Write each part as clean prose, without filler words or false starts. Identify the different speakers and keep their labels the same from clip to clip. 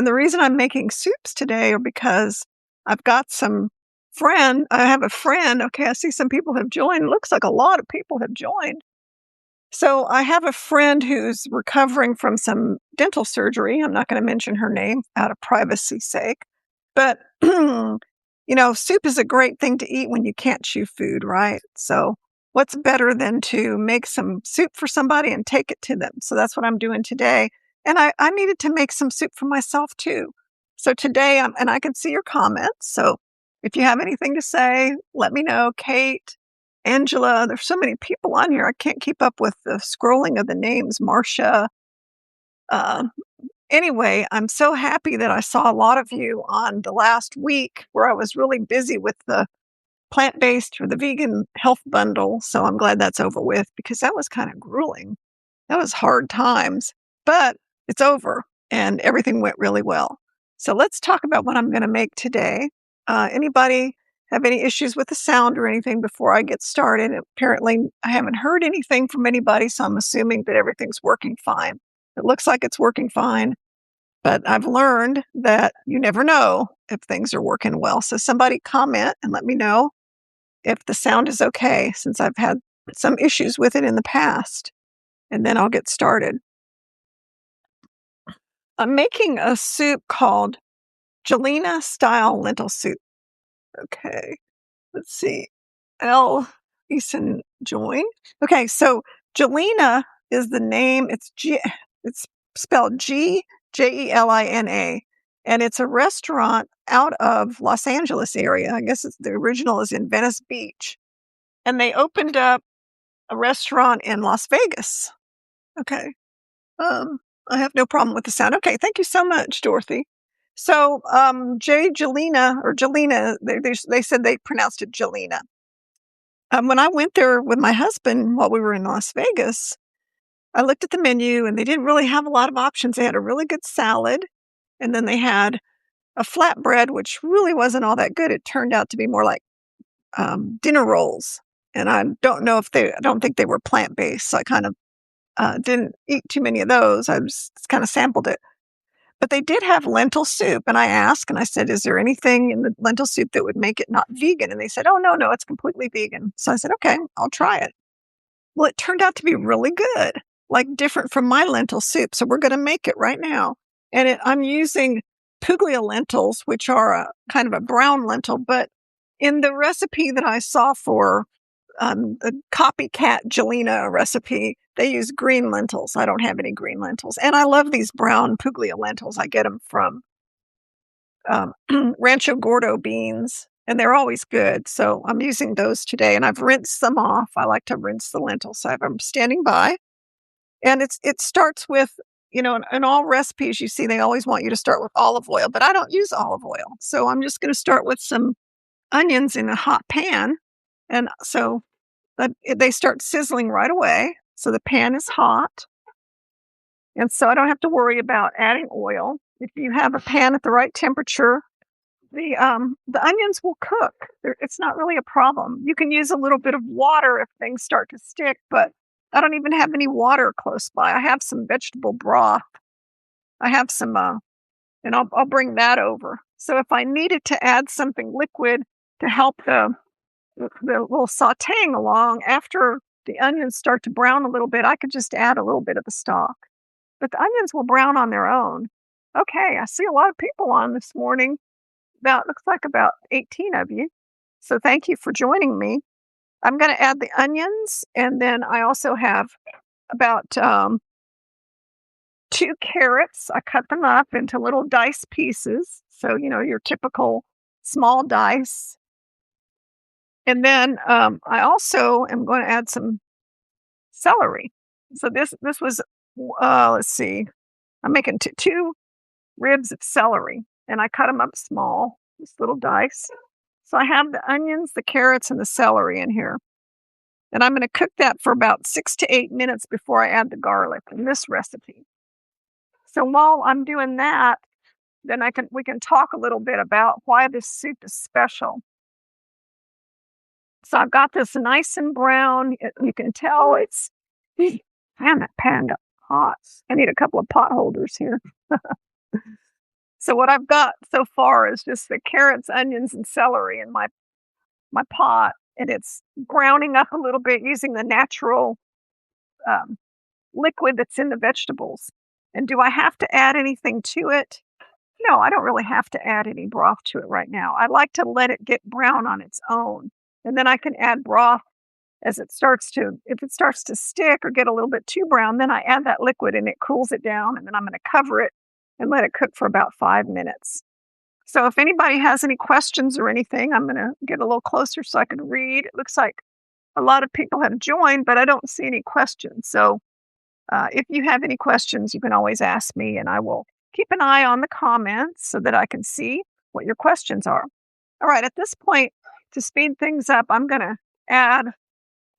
Speaker 1: And the reason I'm making soups today are because I've got I have a friend. Okay, I see some people have joined. Looks like a lot of people have joined. So I have a friend who's recovering from some dental surgery. I'm not going to mention her name out of privacy's sake. But, soup is a great thing to eat when you can't chew food, right? So what's better than to make some soup for somebody and take it to them? So that's what I'm doing today. And I needed to make some soup for myself too. So today, and I can see your comments. So if you have anything to say, let me know. Kate, Angela, there's so many people on here. I can't keep up with the scrolling of the names. Marcia. Uh, anyway, I'm so happy that I saw a lot of you on the last week where I was really busy with the plant-based or the vegan health bundle. So I'm glad that's over with because that was kind of grueling. That was hard times, but it's over and everything went really well. So let's talk about what I'm going to make today. Anybody have any issues with the sound or anything before I get started? Apparently, I haven't heard anything from anybody, so I'm assuming that everything's working fine. It looks like it's working fine, but I've learned that you never know if things are working well. So somebody comment and let me know if the sound is okay, since I've had some issues with it in the past, and then I'll get started. I'm making a soup called Gjelina style lentil soup. Okay, let's see. Eason join. Okay, so Gjelina is the name. It's spelled Gjelina, and it's a restaurant out of Los Angeles area. I guess the original is in Venice Beach, and they opened up a restaurant in Las Vegas. Okay, I have no problem with the sound. Okay, thank you so much, Dorothy. So, Gjelina or Gjelina, they said they pronounced it Gjelina. When I went there with my husband while we were in Las Vegas, I looked at the menu and they didn't really have a lot of options. They had a really good salad, and then they had a flatbread, which really wasn't all that good. It turned out to be more like dinner rolls, and I don't think they were plant-based. So I kind of didn't eat too many of those. I just kind of sampled it. But they did have lentil soup, and I asked, and I said, is there anything in the lentil soup that would make it not vegan? And they said, oh, no, it's completely vegan. So I said, okay, I'll try it. Well, it turned out to be really good, like different from my lentil soup. So we're going to make it right now. And I'm using Puglia lentils, which are a kind of a brown lentil, but in the recipe that I saw for the copycat Gjelina recipe, they use green lentils. I don't have any green lentils. And I love these brown Puglia lentils. I get them from Rancho Gordo beans, and they're always good. So I'm using those today, and I've rinsed them off. I like to rinse the lentils. So I'm standing by. And it starts with, in all recipes, you see, they always want you to start with olive oil, but I don't use olive oil. So I'm just going to start with some onions in a hot pan. And so they start sizzling right away. So the pan is hot. And so I don't have to worry about adding oil. If you have a pan at the right temperature, the onions will cook. It's not really a problem. You can use a little bit of water if things start to stick, but I don't even have any water close by. I have some vegetable broth. I have some, and I'll bring that over. So if I needed to add something liquid to help the little sauteing along after the onions start to brown a little bit, I could just add a little bit of the stock. But the onions will brown on their own. Okay, I see a lot of people on this morning. Looks like about 18 of you. So thank you for joining me. I'm going to add the onions, and then I also have about 2 carrots. I cut them up into little dice pieces. So, your typical small dice. And then I also am going to add some celery. So this was, let's see, I'm making 2 ribs of celery, and I cut them up small, just little dice. So I have the onions, the carrots, and the celery in here. And I'm going to cook that for about 6 to 8 minutes before I add the garlic in this recipe. So while I'm doing that, then we can talk a little bit about why this soup is special. So I've got this nice and brown. You can tell it's, man, that pan got hot. I need a couple of pot holders here. So what I've got so far is just the carrots, onions, and celery in my pot, and it's browning up a little bit using the natural um, liquid that's in the vegetables. And do I have to add anything to it? No, I don't really have to add any broth to it right now. I like to let it get brown on its own, and then I can add broth as it starts to, if it starts to stick or get a little bit too brown, then I add that liquid and it cools it down, and then I'm going to cover it and let it cook for about 5 minutes. So if anybody has any questions or anything, I'm going to get a little closer so I can read. It looks like a lot of people have joined, but I don't see any questions. So if you have any questions, you can always ask me, and I will keep an eye on the comments so that I can see what your questions are. All right, at this point, to speed things up, I'm going to add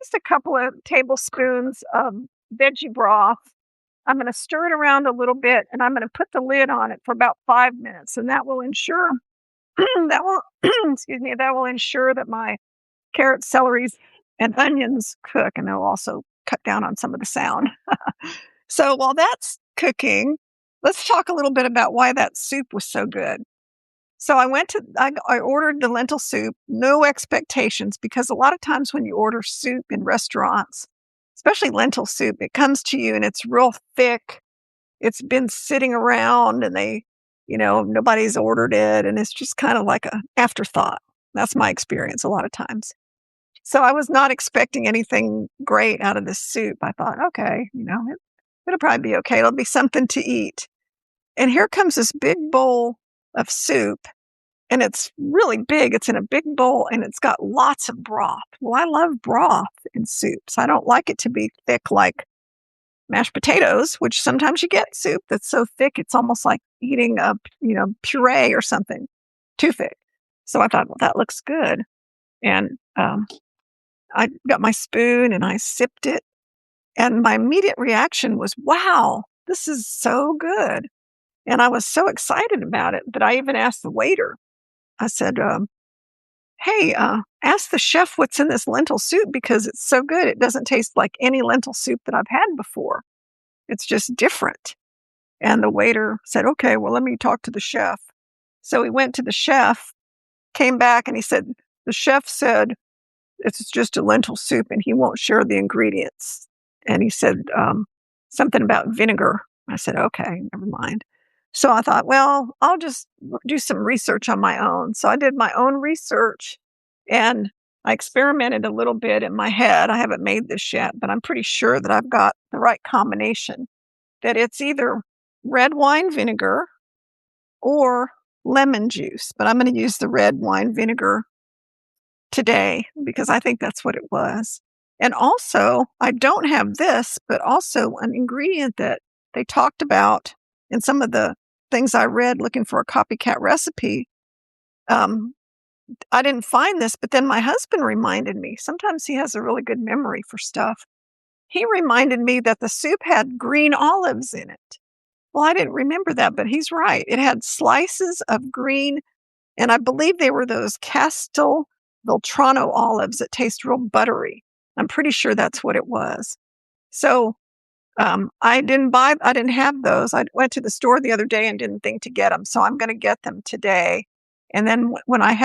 Speaker 1: just a couple of tablespoons of veggie broth. I'm going to stir it around a little bit, and I'm going to put the lid on it for about 5 minutes, and that will ensure that will excuse me, that will ensure that my carrots, celeries, and onions cook, and it'll also cut down on some of the sound. So while that's cooking, let's talk a little bit about why that soup was so good. So I ordered the lentil soup, no expectations, because a lot of times when you order soup in restaurants, especially lentil soup, it comes to you and it's real thick. It's been sitting around and nobody's ordered it. And it's just kind of like an afterthought. That's my experience a lot of times. So I was not expecting anything great out of this soup. I thought, okay, it'll probably be okay. It'll be something to eat. And here comes this big bowl of soup, and it's really big. It's in a big bowl, and it's got lots of broth. Well, I love broth in soups. I don't like it to be thick like mashed potatoes, which sometimes you get soup that's so thick it's almost like eating a puree or something, too thick. So I thought, well, that looks good. And I got my spoon and I sipped it, and my immediate reaction was, wow, this is so good. And I was so excited about it that I even asked the waiter. I said, hey, ask the chef what's in this lentil soup because it's so good. It doesn't taste like any lentil soup that I've had before. It's just different. And the waiter said, okay, well, let me talk to the chef. So he went to the chef, came back, and he said, the chef said, it's just a lentil soup and he won't share the ingredients. And he said something about vinegar. I said, okay, never mind. So I thought, well, I'll just do some research on my own. So I did my own research and I experimented a little bit in my head. I haven't made this yet, but I'm pretty sure that I've got the right combination, that it's either red wine vinegar or lemon juice. But I'm going to use the red wine vinegar today because I think that's what it was. And also, I don't have this, but also an ingredient that they talked about in some of the things I read looking for a copycat recipe. I didn't find this, but then my husband reminded me. Sometimes he has a really good memory for stuff. He reminded me that the soup had green olives in it. Well, I didn't remember that, but he's right. It had slices of green, and I believe they were those Castel Voltrano olives that taste real buttery. I'm pretty sure that's what it was. So I didn't have those. I went to the store the other day and didn't think to get them. So I'm going to get them today. And then when I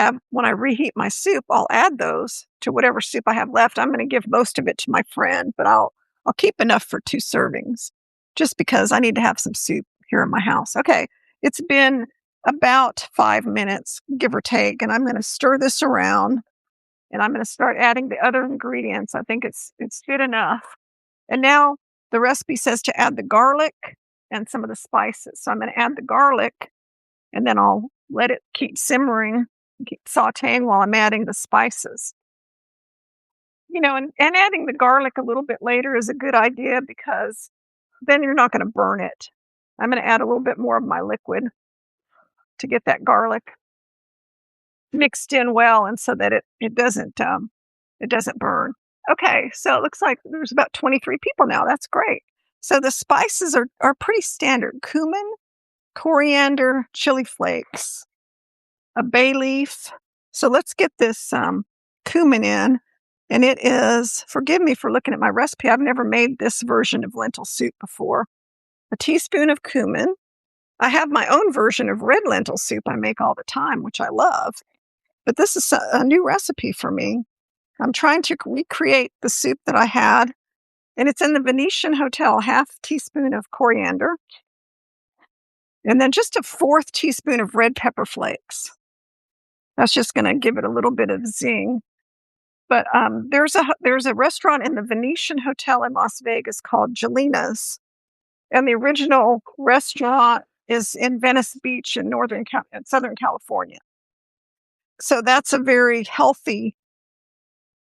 Speaker 1: reheat my soup, I'll add those to whatever soup I have left. I'm going to give most of it to my friend, but I'll keep enough for 2 servings just because I need to have some soup here in my house. Okay. It's been about 5 minutes, give or take, and I'm going to stir this around and I'm going to start adding the other ingredients. I think it's good enough. And now the recipe says to add the garlic and some of the spices. So I'm going to add the garlic and then I'll let it keep simmering, keep sauteing while I'm adding the spices. And adding the garlic a little bit later is a good idea because then you're not going to burn it. I'm going to add a little bit more of my liquid to get that garlic mixed in well and so that it doesn't burn. Okay, so it looks like there's about 23 people now. That's great. So the spices are pretty standard. Cumin, coriander, chili flakes, a bay leaf. So let's get this cumin in. And it is, forgive me for looking at my recipe, I've never made this version of lentil soup before. A teaspoon of cumin, I have my own version of red lentil soup I make all the time, which I love. But this is a new recipe for me. I'm trying to recreate the soup that I had, and it's in the Venetian Hotel, half teaspoon of coriander, and then just a fourth teaspoon of red pepper flakes. That's just going to give it a little bit of zing. But there's a restaurant in the Venetian Hotel in Las Vegas called Gjelina's, and the original restaurant is in Venice Beach in Southern California. So that's a very healthy,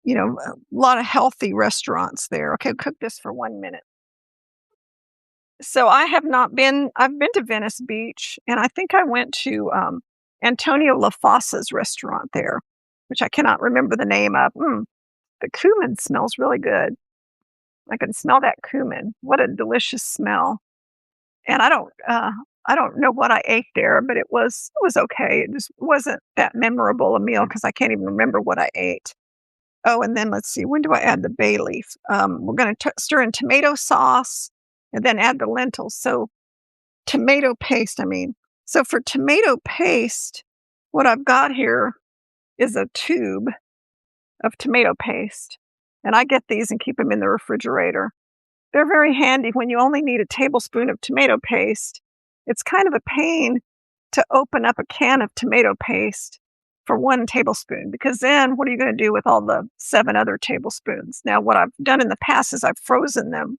Speaker 1: a lot of healthy restaurants there. Okay, cook this for 1 minute. So I've been to Venice Beach, and I think I went to Antonio LaFossa's restaurant there, which I cannot remember the name of. The cumin smells really good. I can smell that cumin. What a delicious smell. And I don't know what I ate there, but it was okay. It just wasn't that memorable a meal because I can't even remember what I ate. Oh, and then let's see, when do I add the bay leaf? We're going to stir in tomato sauce and then add the lentils. So tomato paste, So for tomato paste, what I've got here is a tube of tomato paste. And I get these and keep them in the refrigerator. They're very handy when you only need a tablespoon of tomato paste. It's kind of a pain to open up a can of tomato paste for 1 tablespoon, because then what are you going to do with all the 7 other tablespoons? Now, what I've done in the past is I've frozen them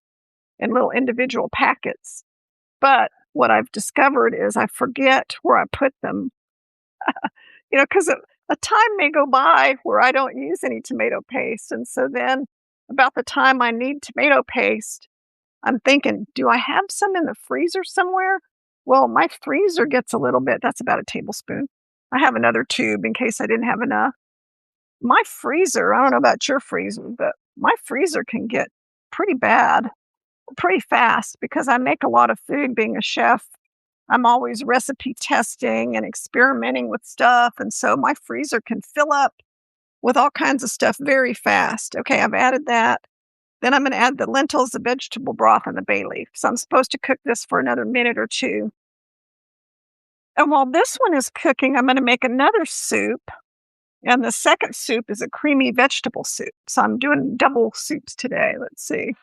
Speaker 1: in little individual packets. But what I've discovered is I forget where I put them, because a time may go by where I don't use any tomato paste. And so then about the time I need tomato paste, I'm thinking, do I have some in the freezer somewhere? Well, my freezer gets a little bit. That's about a tablespoon. I have another tube in case I didn't have enough. My freezer, I don't know about your freezer, but my freezer can get pretty bad pretty fast because I make a lot of food being a chef. I'm always recipe testing and experimenting with stuff. And so my freezer can fill up with all kinds of stuff very fast. Okay, I've added that. Then I'm going to add the lentils, the vegetable broth, and the bay leaf. So I'm supposed to cook this for another minute or 2. And while this one is cooking, I'm going to make another soup. And the second soup is a creamy vegetable soup. So I'm doing double soups today. Let's see.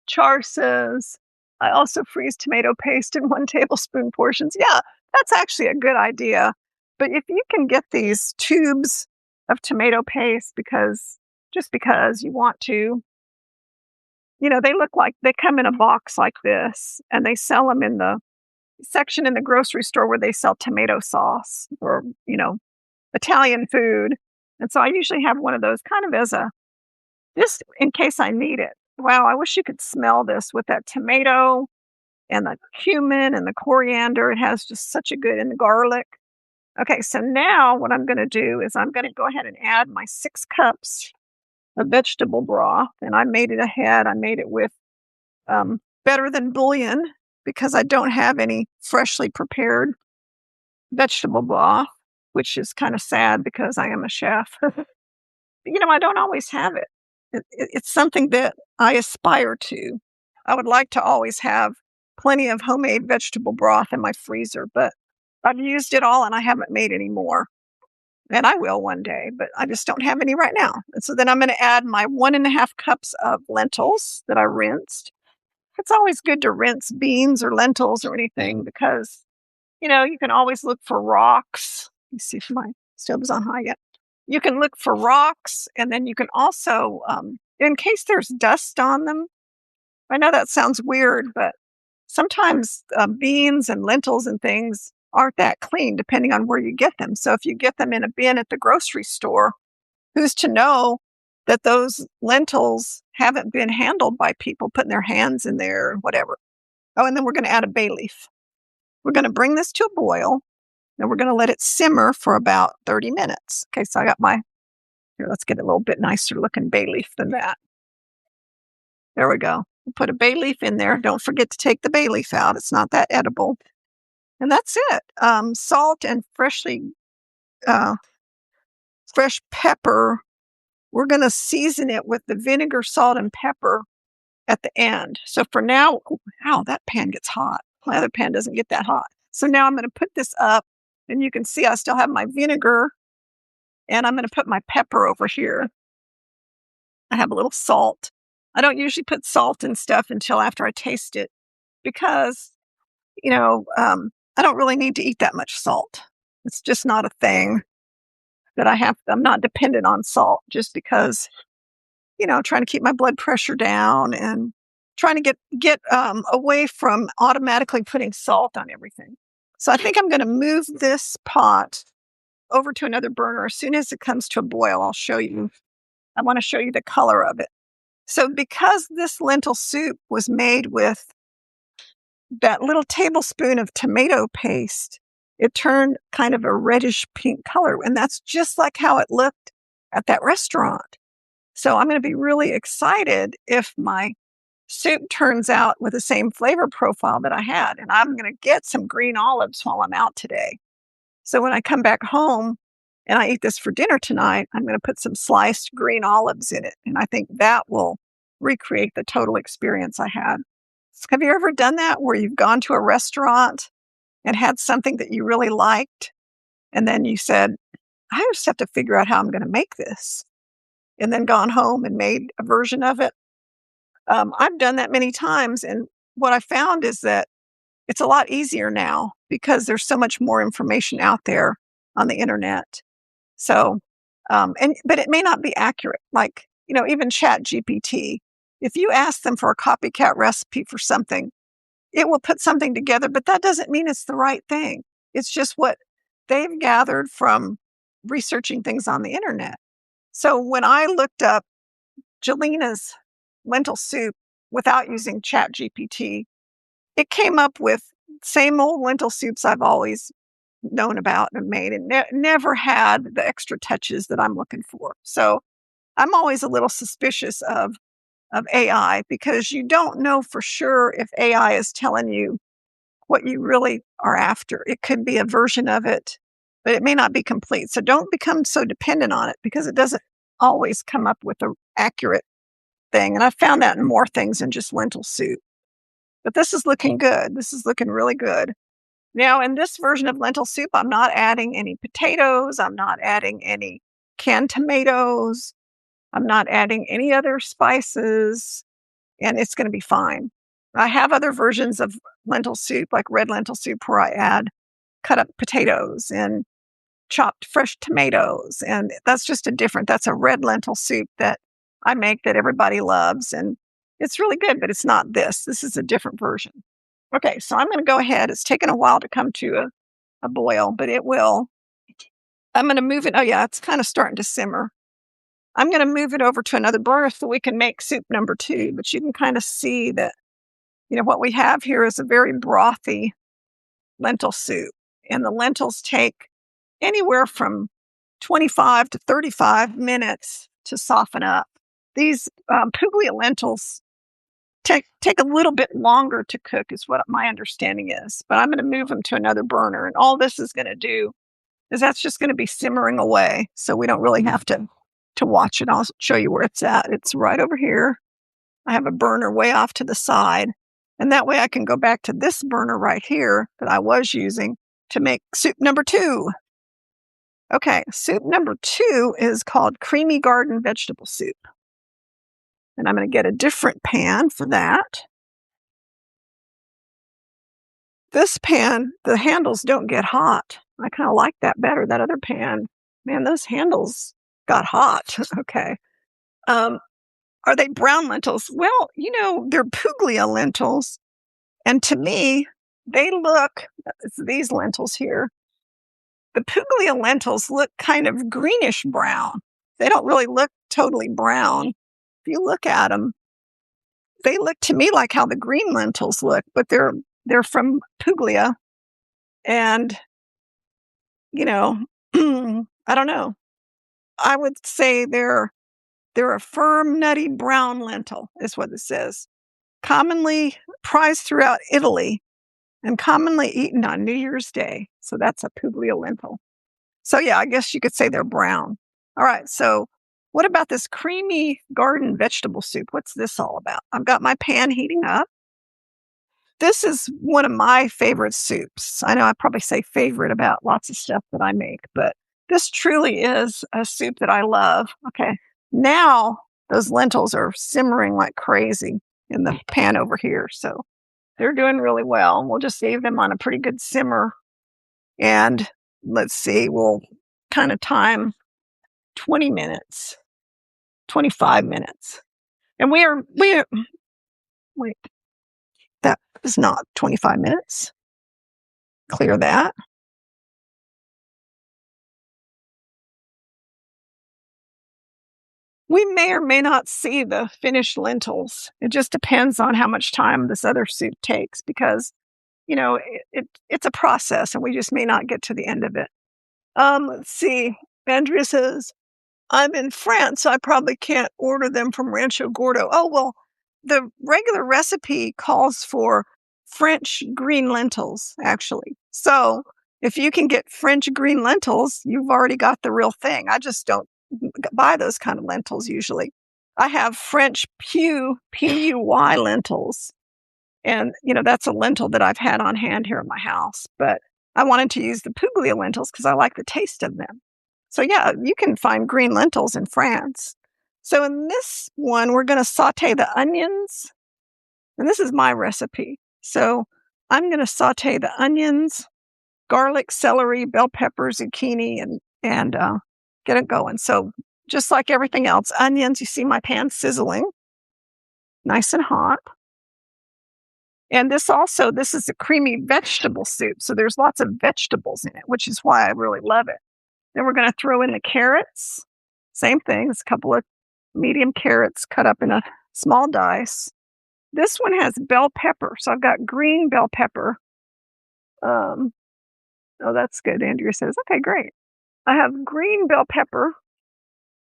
Speaker 1: Char says, I also freeze tomato paste in 1 tablespoon portions. Yeah, that's actually a good idea. But if you can get these tubes of tomato paste because you want to, they look like they come in a box like this, and they sell them in the section in the grocery store where they sell tomato sauce or, Italian food. And so I usually have one of those kind of as just in case I need it. Wow, I wish you could smell this with that tomato and the cumin and the coriander. It has just such a good, and the garlic. Okay, so now what I'm going to do is I'm going to go ahead and add my 6 cups of vegetable broth. And I made it ahead. I made it with better than bouillon because I don't have any freshly prepared vegetable broth, which is kind of sad because I am a chef. I don't always have it. It's something that I aspire to. I would like to always have plenty of homemade vegetable broth in my freezer, but I've used it all and I haven't made any more. And I will one day, but I just don't have any right now. And so then I'm going to add my 1.5 cups of lentils that I rinsed. It's always good to rinse beans or lentils or anything because, you can always look for rocks. Let me see if my stove is on high yet. You can look for rocks, and then you can also, in case there's dust on them, I know that sounds weird, but sometimes beans and lentils and things aren't that clean depending on where you get them. So if you get them in a bin at the grocery store, who's to know that those lentils haven't been handled by people putting their hands in there or whatever. Oh, and then we're going to add a bay leaf. We're going to bring this to a boil. And we're going to let it simmer for about 30 minutes. Okay, so I got here, let's get a little bit nicer looking bay leaf than that. There we go. We'll put a bay leaf in there. Don't forget to take the bay leaf out. It's not that edible. And that's it. Salt and fresh pepper. We're going to season it with the vinegar, salt, and pepper at the end. So for now, wow, that pan gets hot. My other pan doesn't get that hot. So now I'm going to put this up, and you can see I still have my vinegar, and I'm going to put my pepper over here. I have a little salt. I don't usually put salt in stuff until after I taste it because, I don't really need to eat that much salt. It's just not a thing that I have. I'm not dependent on salt just because, trying to keep my blood pressure down and trying to get away from automatically putting salt on everything. So I think I'm going to move this pot over to another burner. As soon as it comes to a boil, I'll show you. I want to show you the color of it. So because this lentil soup was made with that little tablespoon of tomato paste, it turned kind of a reddish pink color. And that's just like how it looked at that restaurant. So I'm going to be really excited if my soup turns out with the same flavor profile that I had. And I'm going to get some green olives while I'm out today. So when I come back home and I eat this for dinner tonight, I'm going to put some sliced green olives in it. And I think that will recreate the total experience I had. Have you ever done that where you've gone to a restaurant and had something that you really liked? And then you said, I just have to figure out how I'm going to make this. And then gone home and made a version of it. I've done that many times. And what I found is that it's a lot easier now because there's so much more information out there on the internet. So, but it may not be accurate. Like, even Chat GPT, if you ask them for a copycat recipe for something, it will put something together, but that doesn't mean it's the right thing. It's just what they've gathered from researching things on the internet. So when I looked up Gjelina's lentil soup without using Chat GPT, it came up with same old lentil soups I've always known about and made, and never had the extra touches that I'm looking for. So I'm always a little suspicious of AI because you don't know for sure if AI is telling you what you really are after. It could be a version of it, but it may not be complete. So don't become so dependent on it because it doesn't always come up with an accurate thing. And I found that in more things than just lentil soup. But this is looking good. This is looking really good. Now, in this version of lentil soup, I'm not adding any potatoes. I'm not adding any canned tomatoes. I'm not adding any other spices, and it's going to be fine. I have other versions of lentil soup, like red lentil soup, where I add cut up potatoes and chopped fresh tomatoes. And that's that's a red lentil soup that I make that everybody loves. And it's really good, but it's not this. This is a different version. Okay, so I'm going to go ahead. It's taken a while to come to a boil, but it will. I'm going to move it. Oh, yeah, it's kind of starting to simmer. I'm going to move it over to another burner so we can make soup number 2. But you can kind of see that, what we have here is a very brothy lentil soup. And the lentils take anywhere from 25 to 35 minutes to soften up. These Puglia lentils take a little bit longer to cook is what my understanding is. But I'm going to move them to another burner. And all this is going to do is that's just going to be simmering away. So we don't really have to watch it. I'll show you where it's at. It's right over here. I have a burner way off to the side. And that way I can go back to this burner right here that I was using to make soup number 2. Okay, soup number 2 is called creamy garden vegetable soup. And I'm going to get a different pan for that. This pan, the handles don't get hot. I kind of like that better. That other pan, man, those handles got hot. Okay. Are they brown lentils? Well, they're Puglia lentils. And to me, it's these lentils here. The Puglia lentils look kind of greenish brown. They don't really look totally brown. If you look at them, they look to me like how the green lentils look, but they're from Puglia. And, I don't know. I would say they're a firm, nutty brown lentil, is what it says. Commonly prized throughout Italy and commonly eaten on New Year's Day. So that's a Puglia lentil. So yeah, I guess you could say they're brown. All right, so what about this creamy garden vegetable soup? What's this all about? I've got my pan heating up. This is one of my favorite soups. I know I probably say favorite about lots of stuff that I make, but this truly is a soup that I love. Okay, now those lentils are simmering like crazy in the pan over here, so they're doing really well. We'll just leave them on a pretty good simmer, and let's see, we'll kind of time 20 minutes, 25 minutes. And we wait, that is not 25 minutes. Clear that. We may or may not see the finished lentils. It just depends on how much time this other soup takes because, it's a process and we just may not get to the end of it. Let's see. Andrea says, I'm in France, so I probably can't order them from Rancho Gordo. Oh, well, the regular recipe calls for French green lentils, actually. So if you can get French green lentils, you've already got the real thing. I just don't buy those kind of lentils usually. I have French Puy lentils. And, that's a lentil that I've had on hand here in my house. But I wanted to use the Puglia lentils because I like the taste of them. So, yeah, you can find green lentils in France. So in this one, we're going to saute the onions. And this is my recipe. So I'm going to saute the onions, garlic, celery, bell pepper, zucchini, and get it going. So just like everything else, onions, you see my pan sizzling, nice and hot. And this is a creamy vegetable soup. So there's lots of vegetables in it, which is why I really love it. Then we're going to throw in the carrots. Same thing. It's a couple of medium carrots cut up in a small dice. This one has bell pepper. So I've got green bell pepper. Oh, that's good. Andrea says, okay, great. I have green bell pepper.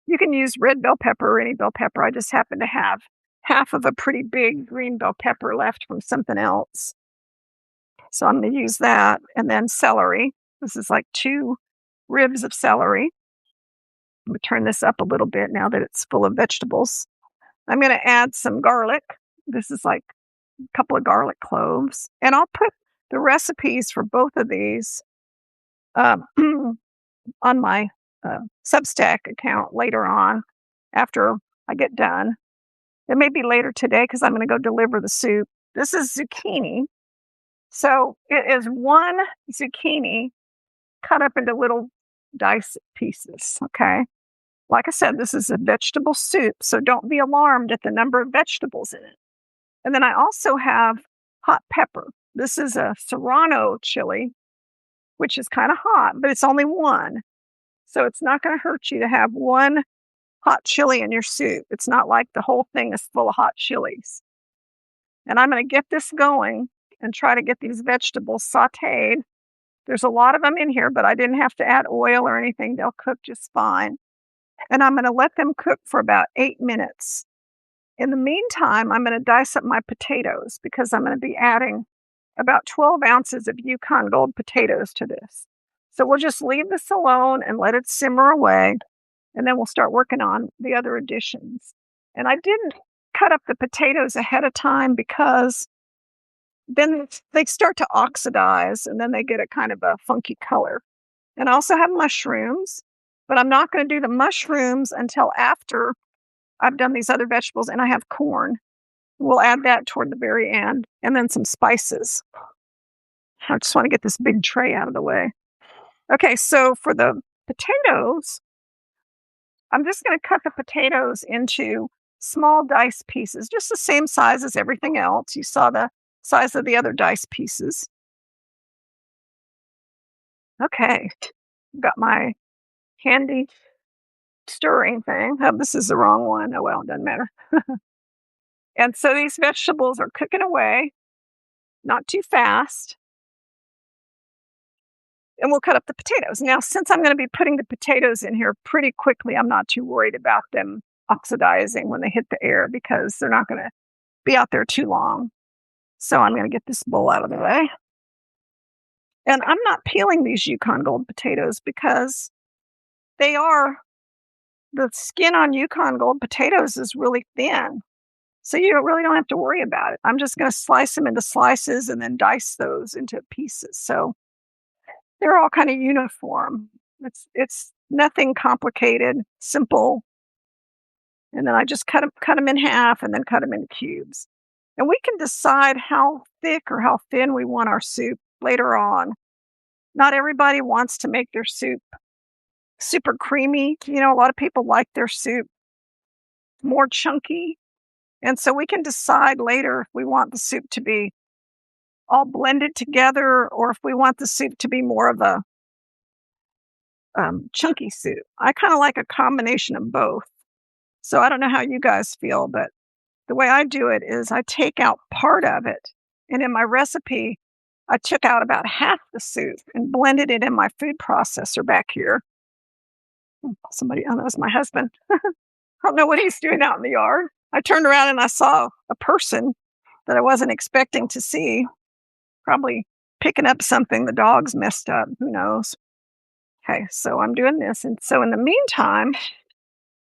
Speaker 1: You can use red bell pepper or any bell pepper. I just happen to have half of a pretty big green bell pepper left from something else. So I'm going to use that. And then celery. This is like 2 ribs of celery. I'm going to turn this up a little bit now that it's full of vegetables. I'm going to add some garlic. This is like a couple of garlic cloves. And I'll put the recipes for both of these on my Substack account later on after I get done. It may be later today because I'm going to go deliver the soup. This is zucchini. So it is 1 zucchini cut up into little dice pieces, okay? Like I said, this is a vegetable soup, so don't be alarmed at the number of vegetables in it. And then I also have hot pepper. This is a serrano chili, which is kind of hot, but it's only 1. So it's not going to hurt you to have 1 hot chili in your soup. It's not like the whole thing is full of hot chilies. And I'm going to get this going and try to get these vegetables sauteed. There's a lot of them in here, but I didn't have to add oil or anything. They'll cook just fine. And I'm going to let them cook for about 8 minutes. In the meantime, I'm going to dice up my potatoes because I'm going to be adding about 12 ounces of Yukon Gold potatoes to this. So we'll just leave this alone and let it simmer away. And then we'll start working on the other additions. And I didn't cut up the potatoes ahead of time because then they start to oxidize and then they get a kind of a funky color. And I also have mushrooms, but I'm not going to do the mushrooms until after I've done these other vegetables, and I have corn. We'll add that toward the very end, and then some spices. I just want to get this big tray out of the way. Okay, so for the potatoes, I'm just going to cut the potatoes into small dice pieces, just the same size as everything else. You saw the size of the other dice pieces. Okay, got my handy stirring thing. Oh, this is the wrong one. Oh, well, it doesn't matter. And so these vegetables are cooking away, not too fast. And we'll cut up the potatoes. Now, since I'm going to be putting the potatoes in here pretty quickly, I'm not too worried about them oxidizing when they hit the air because they're not going to be out there too long. So I'm going to get this bowl out of the way. And I'm not peeling these Yukon Gold potatoes because the skin on Yukon Gold potatoes is really thin. So you really don't have to worry about it. I'm just going to slice them into slices and then dice those into pieces. So they're all kind of uniform. It's nothing complicated, simple. And then I just cut them in half and then cut them into cubes. And we can decide how thick or how thin we want our soup later on. Not everybody wants to make their soup super creamy. You know, a lot of people like their soup more chunky. And so we can decide later if we want the soup to be all blended together or if we want the soup to be more of a chunky soup. I kind of like a combination of both. So I don't know how you guys feel, but the way I do it is I take out part of it. And in my recipe, I took out about half the soup and blended it in my food processor back here. Somebody, oh, that was my husband. I don't know what he's doing out in the yard. I turned around and I saw a person that I wasn't expecting to see, probably picking up something the dog's messed up. Who knows? Okay, so I'm doing this. And so in the meantime,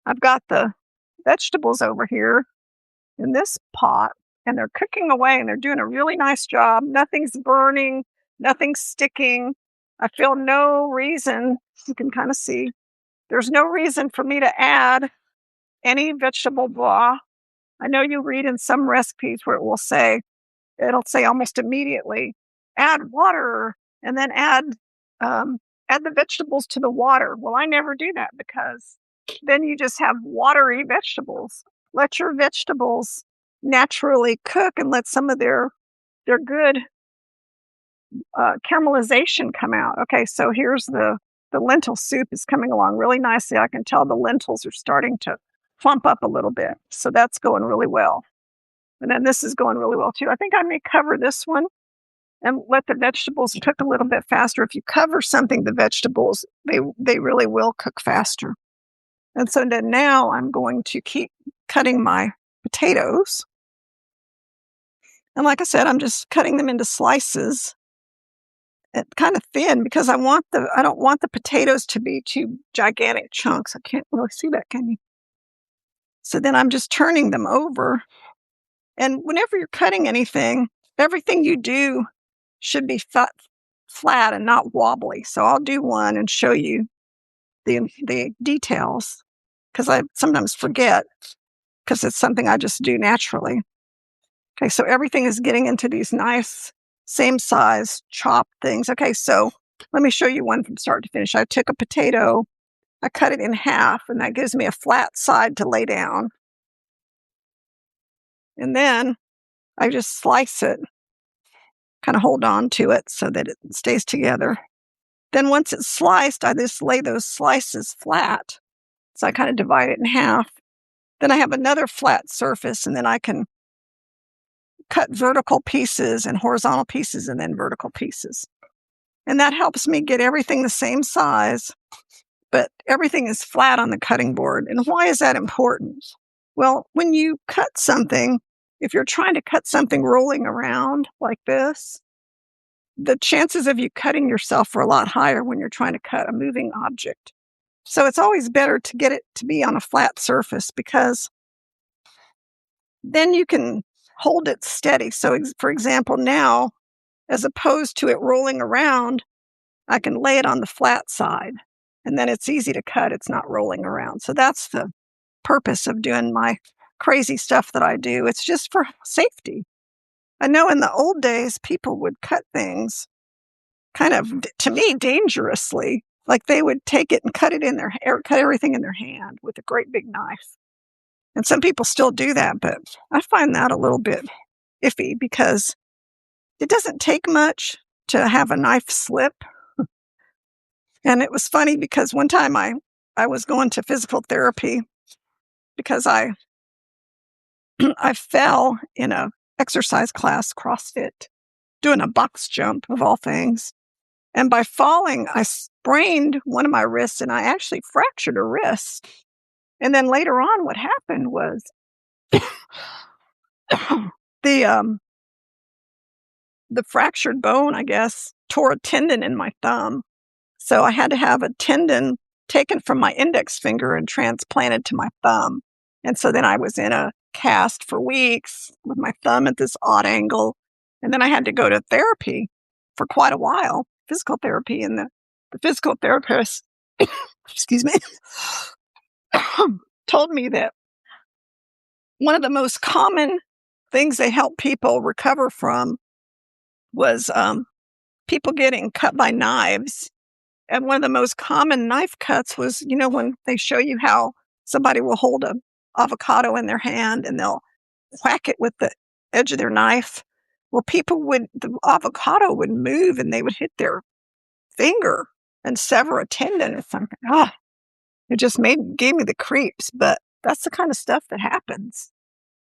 Speaker 1: I've got the vegetables over here in this pot, and they're cooking away, and they're doing a really nice job. Nothing's burning, nothing's sticking. I feel no reason, you can kind of see, there's no reason for me to add any vegetable broth. I know you read in some recipes where it'll say almost immediately, add water, and then add the vegetables to the water. Well, I never do that because then you just have watery vegetables. Let your vegetables naturally cook and let some of their good caramelization come out. Okay, so here's the lentil soup is coming along really nicely. I can tell the lentils are starting to plump up a little bit. So that's going really well. And then this is going really well too. I think I may cover this one and let the vegetables cook a little bit faster. If you cover something, the vegetables, they really will cook faster. And so then now I'm going to keep cutting my potatoes. And like I said, I'm just cutting them into slices, kind of thin, because I don't want the potatoes to be too gigantic chunks. I can't really see that, can you? So then I'm just turning them over. And whenever you're cutting anything, everything you do should be flat and not wobbly. So I'll do one and show you the details, because I sometimes forget, because it's something I just do naturally. Okay, so everything is getting into these nice, same size chopped things. Okay, so let me show you one from start to finish. I took a potato, I cut it in half, and that gives me a flat side to lay down. And then I just slice it, kind of hold on to it so that it stays together. Then once it's sliced, I just lay those slices flat. So I kind of divide it in half. Then I have another flat surface, and then I can cut vertical pieces and horizontal pieces and then vertical pieces. And that helps me get everything the same size, but everything is flat on the cutting board. And why is that important? Well, when you cut something, if you're trying to cut something rolling around like this, the chances of you cutting yourself are a lot higher when you're trying to cut a moving object. So it's always better to get it to be on a flat surface, because then you can hold it steady. So for example, now, as opposed to it rolling around, I can lay it on the flat side, and then it's easy to cut. It's not rolling around. So that's the purpose of doing my crazy stuff that I do. It's just for safety. I know in the old days, people would cut things kind of, to me, dangerously. Like they would take it and cut everything in their hand with a great big knife. And some people still do that, but I find that a little bit iffy, because it doesn't take much to have a knife slip. And it was funny because one time I was going to physical therapy because I fell in a exercise class, CrossFit, doing a box jump of all things. And by falling, I sprained one of my wrists, and I actually fractured a wrist. And then later on, what happened was the fractured bone, I guess, tore a tendon in my thumb. So I had to have a tendon taken from my index finger and transplanted to my thumb. And so then I was in a cast for weeks with my thumb at this odd angle. And then I had to go to therapy for quite a while, physical therapy. And the physical therapist, excuse me, told me that one of the most common things they help people recover from was people getting cut by knives. And one of the most common knife cuts was, when they show you how somebody will hold an avocado in their hand and they'll whack it with the edge of their knife. Well, the avocado would move and they would hit their finger and sever a tendon or something. It just gave me the creeps, but that's the kind of stuff that happens.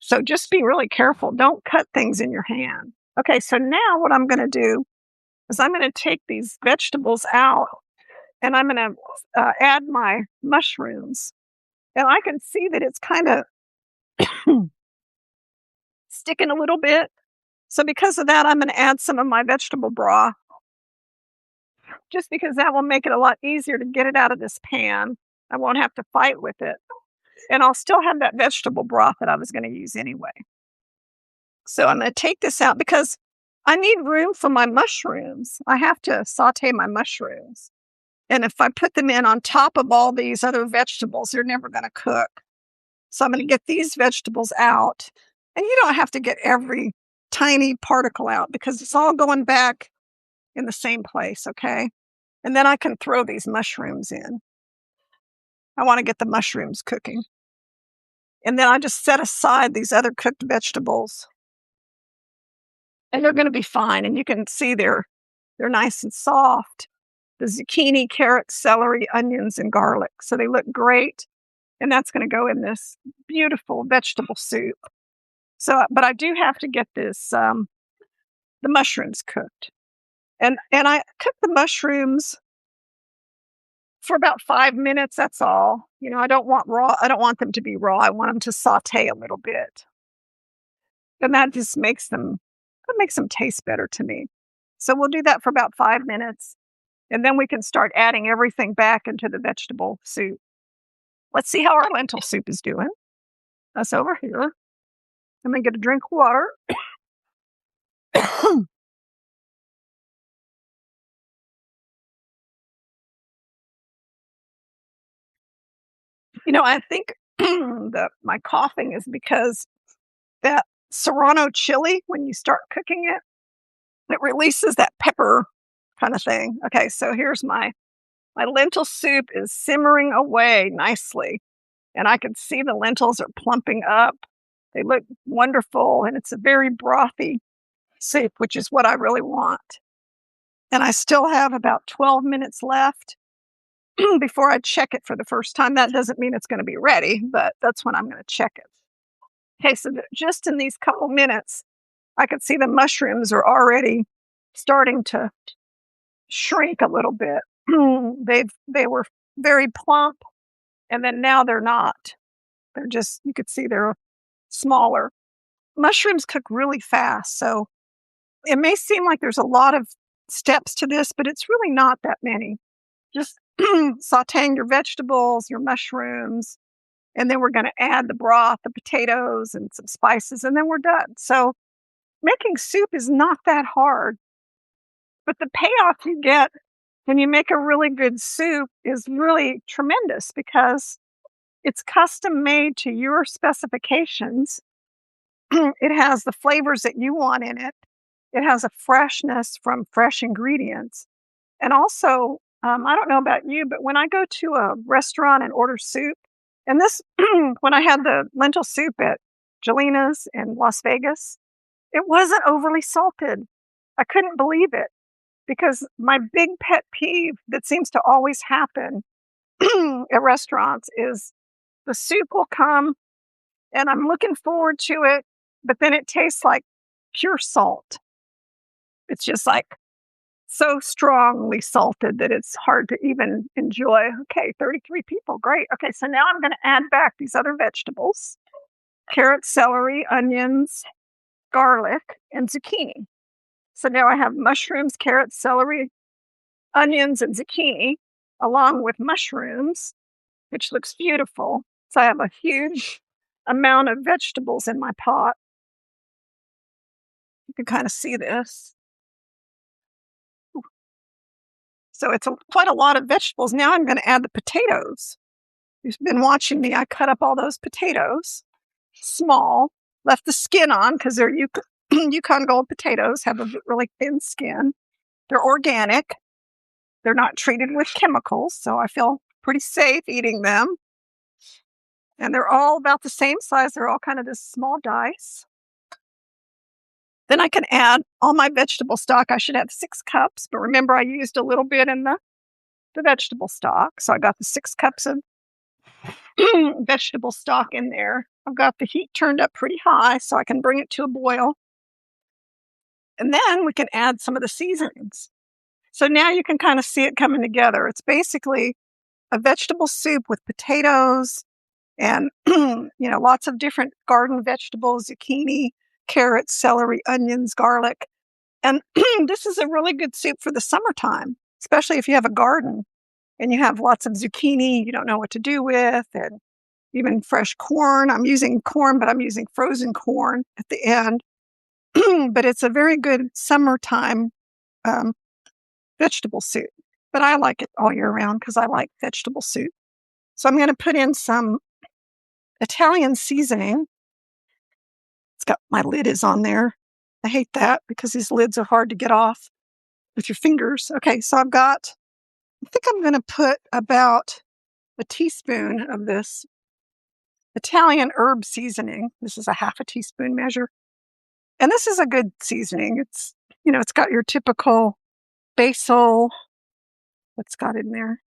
Speaker 1: So just be really careful. Don't cut things in your hand. Okay, so now what I'm going to do is I'm going to take these vegetables out and I'm going to add my mushrooms. And I can see that it's kind of sticking a little bit. So because of that, I'm going to add some of my vegetable broth, just because that will make it a lot easier to get it out of this pan. I won't have to fight with it. And I'll still have that vegetable broth that I was going to use anyway. So I'm going to take this out because I need room for my mushrooms. I have to saute my mushrooms. And if I put them in on top of all these other vegetables, they're never going to cook. So I'm going to get these vegetables out. And you don't have to get every tiny particle out because it's all going back in the same place, okay? And then I can throw these mushrooms in. I want to get the mushrooms cooking. And then I just set aside these other cooked vegetables. And they're going to be fine. And you can see they're nice and soft. The zucchini, carrots, celery, onions, and garlic. So they look great. And that's going to go in this beautiful vegetable soup. So, but I do have to get this, the mushrooms cooked. And I cook the mushrooms for about 5 minutes. That's all. I don't want them to be raw. I want them to saute a little bit. And that just makes them taste better to me. So we'll do that for about 5 minutes. And then we can start adding everything back into the vegetable soup. Let's see how our lentil soup is doing. That's over here. I'm going to get a drink of water. I think my coughing is because that serrano chili, when you start cooking it, it releases that pepper kind of thing. Okay, so here's my lentil soup is simmering away nicely. And I can see the lentils are plumping up. They look wonderful. And it's a very brothy soup, which is what I really want. And I still have about 12 minutes left before I check it for the first time. That doesn't mean it's going to be ready, but that's when I'm going to check it. Okay, so just in these couple minutes, I can see the mushrooms are already starting to shrink a little bit. They were very plump, and then now they're not. They're just, you could see they're smaller. Mushrooms cook really fast, so it may seem like there's a lot of steps to this, but it's really not that many. Just sauteing your vegetables, your mushrooms, and then we're going to add the broth, the potatoes, and some spices, and then we're done. So making soup is not that hard, but the payoff you get when you make a really good soup is really tremendous because it's custom made to your specifications. It has the flavors that you want in it. It has a freshness from fresh ingredients. And also, I don't know about you, but when I go to a restaurant and order soup, and this, when I had the lentil soup at Gjelina's in Las Vegas, it wasn't overly salted. I couldn't believe it because my big pet peeve that seems to always happen at restaurants is the soup will come and I'm looking forward to it, but then it tastes like pure salt. It's just like so strongly salted that it's hard to even enjoy. Okay, 33 people, great. Okay, so now I'm going to add back these other vegetables: carrots, celery, onions, garlic, and zucchini. So now I have mushrooms, carrots, celery, onions, and zucchini, along with mushrooms, which looks beautiful. So I have a huge amount of vegetables in my pot. You can kind of see this. So it's quite a lot of vegetables. Now I'm going to add the potatoes. You've been watching me. I cut up all those potatoes, small, left the skin on because they're Yukon Gold potatoes, have a really thin skin. They're organic. They're not treated with chemicals, so I feel pretty safe eating them. And they're all about the same size. They're all kind of this small dice. Then I can add all my vegetable stock. I should have 6 cups, but remember I used a little bit in the vegetable stock. So I got the 6 cups of vegetable stock in there. I've got the heat turned up pretty high so I can bring it to a boil. And then we can add some of the seasonings. So now you can kind of see it coming together. It's basically a vegetable soup with potatoes and lots of different garden vegetables, zucchini, carrots, celery, onions, garlic. And this is a really good soup for the summertime, especially if you have a garden and you have lots of zucchini you don't know what to do with, and even fresh corn. I'm using corn, but I'm using frozen corn at the end. But it's a very good summertime vegetable soup. But I like it all year round because I like vegetable soup. So I'm going to put in some Italian seasoning. It's got my lid is on there. I hate that because these lids are hard to get off with your fingers. Okay, so I think I'm going to put about a teaspoon of this Italian herb seasoning. This is a half a teaspoon measure. And this is a good seasoning. It's got your typical basil. What's got in there?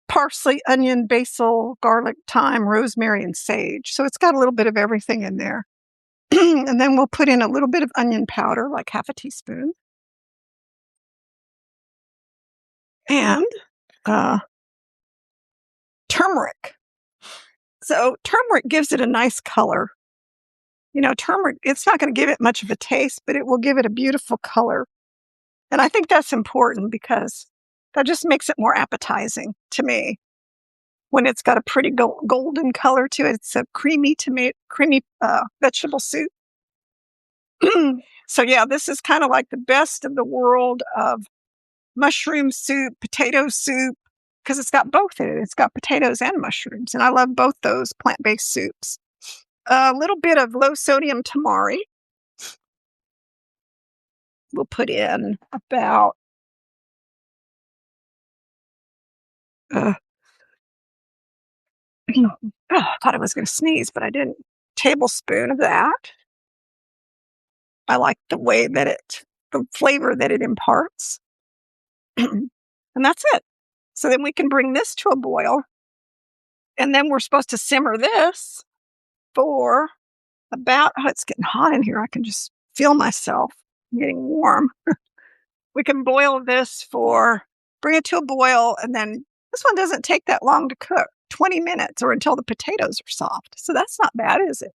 Speaker 1: Parsley, onion, basil, garlic, thyme, rosemary, and sage. So it's got a little bit of everything in there. And then we'll put in a little bit of onion powder, like half a teaspoon. And turmeric. So turmeric gives it a nice color. Turmeric, it's not going to give it much of a taste, but it will give it a beautiful color. And I think that's important because that just makes it more appetizing to me. When it's got a pretty golden color to it, it's a creamy vegetable soup. So yeah, this is kind of like the best of the world of mushroom soup, potato soup, because it's got both in it. It's got potatoes and mushrooms, and I love both those plant-based soups. A little bit of low-sodium tamari. We'll put in about I thought I was going to sneeze, but I didn't. Tablespoon of that. I like the way that the flavor that it imparts. And that's it. So then we can bring this to a boil. And then we're supposed to simmer this for about, it's getting hot in here. I can just feel myself getting warm. We can boil this bring it to a boil. And then this one doesn't take that long to cook, 20 minutes or until the potatoes are soft. So that's not bad, is it?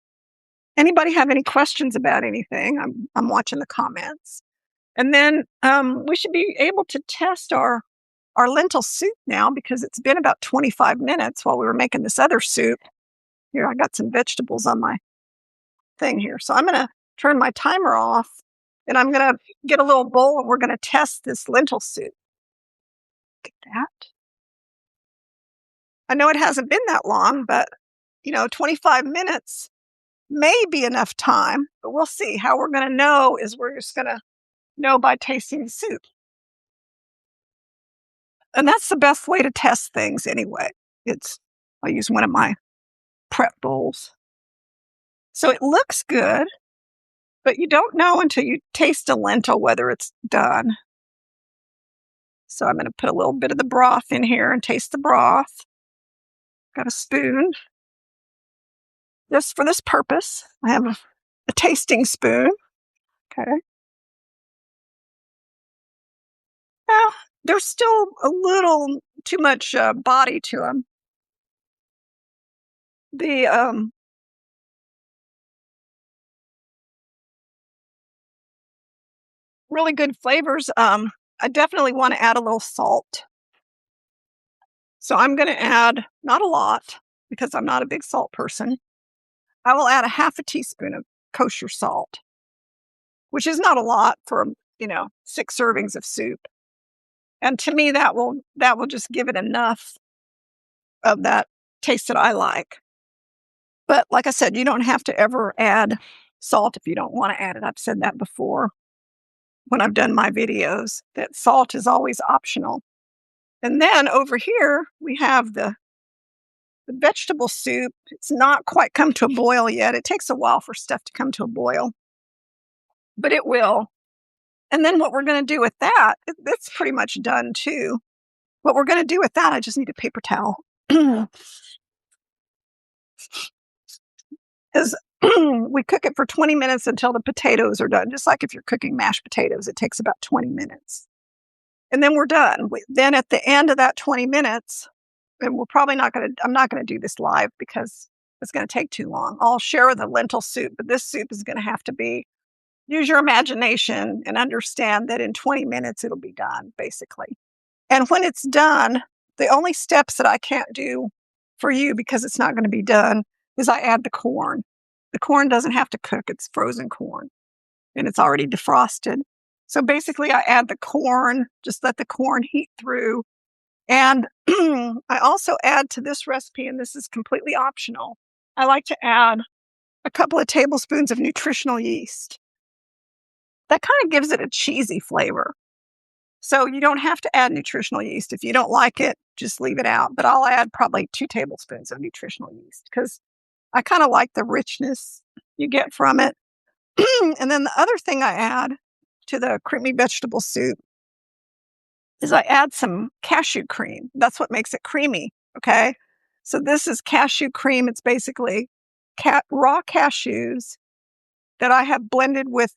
Speaker 1: Anybody have any questions about anything? I'm watching the comments. And then we should be able to test our lentil soup now because it's been about 25 minutes while we were making this other soup. Here, I got some vegetables on my thing here. So I'm going to turn my timer off and I'm going to get a little bowl and we're going to test this lentil soup. Look at that. I know it hasn't been that long, but 25 minutes may be enough time, but we'll see. How we're going to know is we're just going to know by tasting the soup. And that's the best way to test things anyway. I'll use one of my prep bowls. So it looks good, but you don't know until you taste a lentil whether it's done. So I'm going to put a little bit of the broth in here and taste the broth. Got a spoon. Just for this purpose, I have a tasting spoon. Okay. Now, there's still a little too much body to them. The really good flavors. I definitely want to add a little salt. So I'm going to add, not a lot, because I'm not a big salt person, I will add a half a teaspoon of kosher salt, which is not a lot for, 6 servings of soup. And to me, that will just give it enough of that taste that I like. But like I said, you don't have to ever add salt if you don't want to add it. I've said that before when I've done my videos, that salt is always optional. And then over here, we have the vegetable soup. It's not quite come to a boil yet. It takes a while for stuff to come to a boil, but it will. And then what we're going to do with that, it's pretty much done too. What we're going to do with that, I just need a paper towel. Is we cook it for 20 minutes until the potatoes are done. Just like if you're cooking mashed potatoes, it takes about 20 minutes. And then we're done. Then at the end of that 20 minutes, and I'm not going to do this live because it's going to take too long. I'll share the lentil soup, but this soup is going to have to use your imagination and understand that in 20 minutes, it'll be done, basically. And when it's done, the only steps that I can't do for you because it's not going to be done is I add the corn. The corn doesn't have to cook. It's frozen corn and it's already defrosted. So basically I add the corn, just let the corn heat through. And I also add to this recipe, and this is completely optional, I like to add a couple of tablespoons of nutritional yeast. That kind of gives it a cheesy flavor. So you don't have to add nutritional yeast. If you don't like it, just leave it out. But I'll add probably 2 tablespoons of nutritional yeast because I kind of like the richness you get from it. And then the other thing I add to the creamy vegetable soup is I add some cashew cream. That's what makes it creamy, okay? So this is cashew cream. It's basically raw cashews that I have blended with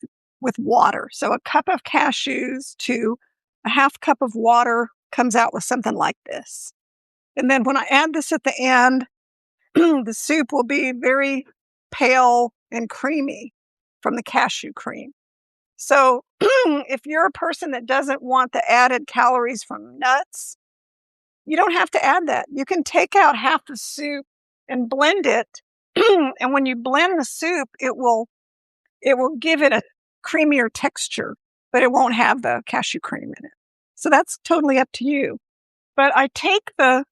Speaker 1: water. So a cup of cashews to a half cup of water comes out with something like this. And then when I add this at the end, the soup will be very pale and creamy from the cashew cream. So if you're a person that doesn't want the added calories from nuts, you don't have to add that. You can take out half the soup and blend it. And when you blend the soup, it will give it a creamier texture, but it won't have the cashew cream in it. So that's totally up to you. But I take the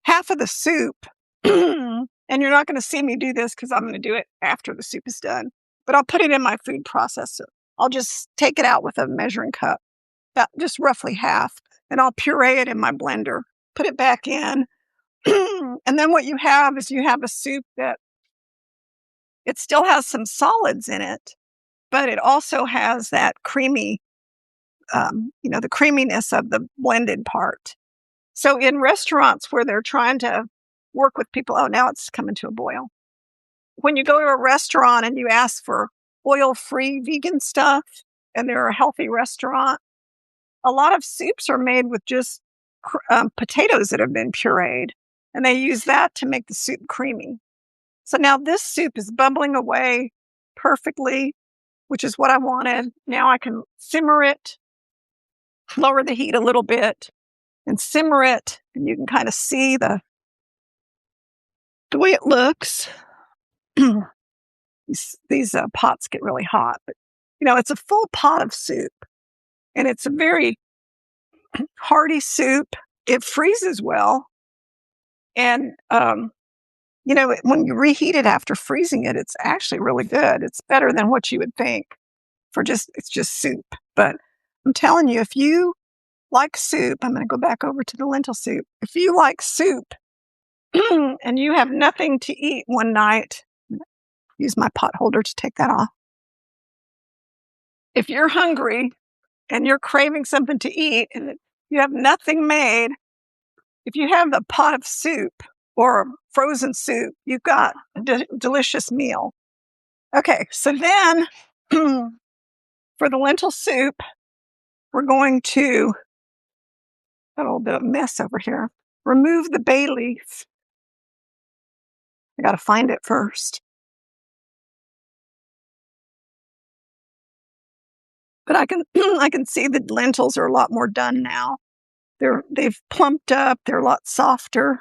Speaker 1: half of the soup, and you're not going to see me do this because I'm going to do it after the soup is done, but I'll put it in my food processor. I'll just take it out with a measuring cup, just roughly half, and I'll puree it in my blender, put it back in. And then what you have is you have a soup that it still has some solids in it, but it also has that creamy, the creaminess of the blended part. So in restaurants where they're trying to work with people, now it's coming to a boil. When you go to a restaurant and you ask for oil-free vegan stuff, and they're a healthy restaurant, a lot of soups are made with just potatoes that have been pureed, and they use that to make the soup creamy. So now this soup is bubbling away perfectly, which is what I wanted. Now I can simmer it, lower the heat a little bit, and simmer it, and you can kind of see the way it looks. These pots get really hot, but it's a full pot of soup, and it's a very hearty soup. It freezes well, and when you reheat it after freezing it, it's actually really good. It's better than what you would think it's just soup. But I'm telling you, if you like soup, I'm going to go back over to the lentil soup. If you like soup and you have nothing to eat one night, use my pot holder to take that off. If you're hungry and you're craving something to eat and you have nothing made, if you have a pot of soup or frozen soup, you've got a delicious meal. Okay, so then for the lentil soup, we're going to, got a little bit of a mess over here, remove the bay leaf. I got to find it first. But I can see the lentils are a lot more done now. They've plumped up. They're a lot softer.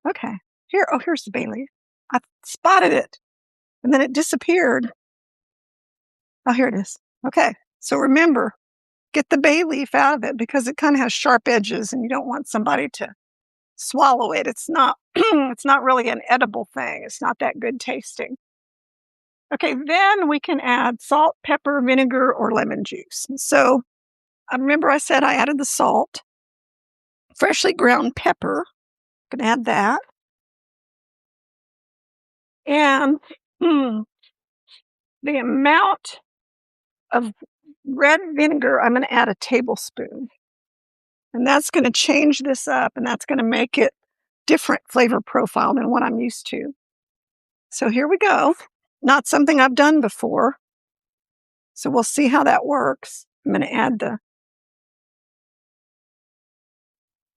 Speaker 1: Okay. Here's the bay leaf. I spotted it, and then it disappeared. Oh, here it is. Okay, so remember, get the bay leaf out of it because it kind of has sharp edges, and you don't want somebody to swallow it. It's not it's not really an edible thing. It's not that good tasting. Okay, then we can add salt, pepper, vinegar, or lemon juice. So I remember I said I added the salt, freshly ground pepper. Can add that. And the amount of red vinegar, I'm going to add a tablespoon. And that's going to change this up, and that's going to make it different flavor profile than what I'm used to. So here we go. Not something I've done before. So we'll see how that works. I'm going to add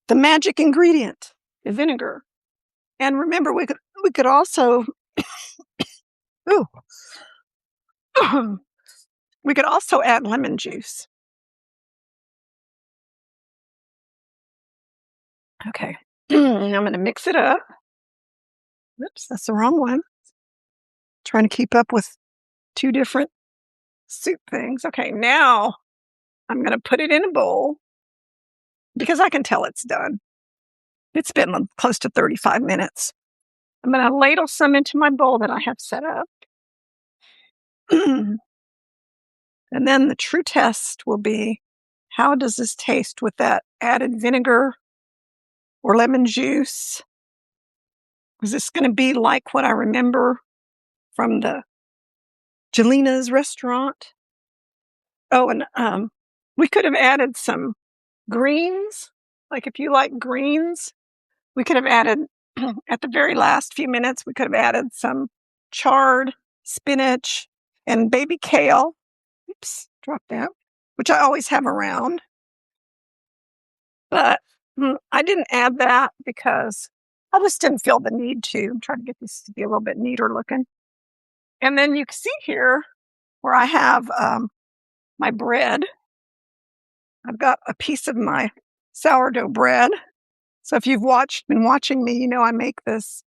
Speaker 1: the magic ingredient, the vinegar. And remember, we could also we could also add lemon juice. Okay. I'm going to mix it up. Oops, that's the wrong one. Trying to keep up with two different soup things. Okay, now I'm going to put it in a bowl because I can tell it's done. It's been close to 35 minutes. I'm going to ladle some into my bowl that I have set up. And then the true test will be, how does this taste with that added vinegar or lemon juice? Is this going to be like what I remember from the Gjelina's restaurant? Oh, and we could have added some greens. Like if you like greens, we could have added, at the very last few minutes, we could have added some chard spinach and baby kale. Oops, drop that, which I always have around. But I didn't add that because I just didn't feel the need to. I'm trying to get this to be a little bit neater looking. And then you can see here where I have my bread. I've got a piece of my sourdough bread. So if you've been watching me, you know I make this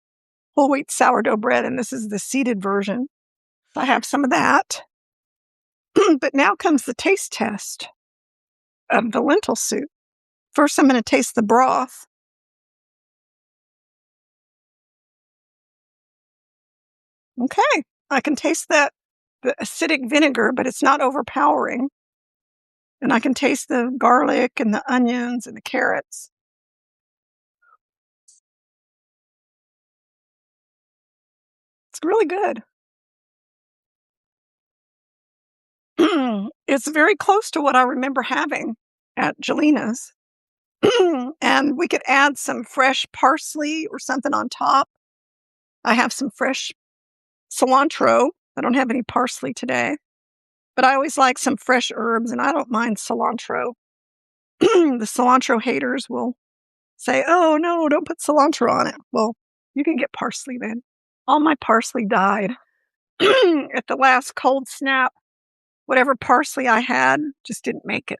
Speaker 1: whole wheat sourdough bread, and this is the seeded version. I have some of that. But now comes the taste test of the lentil soup. First, I'm going to taste the broth. Okay, I can taste the acidic vinegar, but it's not overpowering. And I can taste the garlic and the onions and the carrots. It's really good. It's very close to what I remember having at Gjelina's. And we could add some fresh parsley or something on top. I have some fresh cilantro. I don't have any parsley today, but I always like some fresh herbs, and I don't mind cilantro. The cilantro haters will say, oh, no, don't put cilantro on it. Well, you can get parsley then. All my parsley died at the last cold snap. Whatever parsley I had just didn't make it.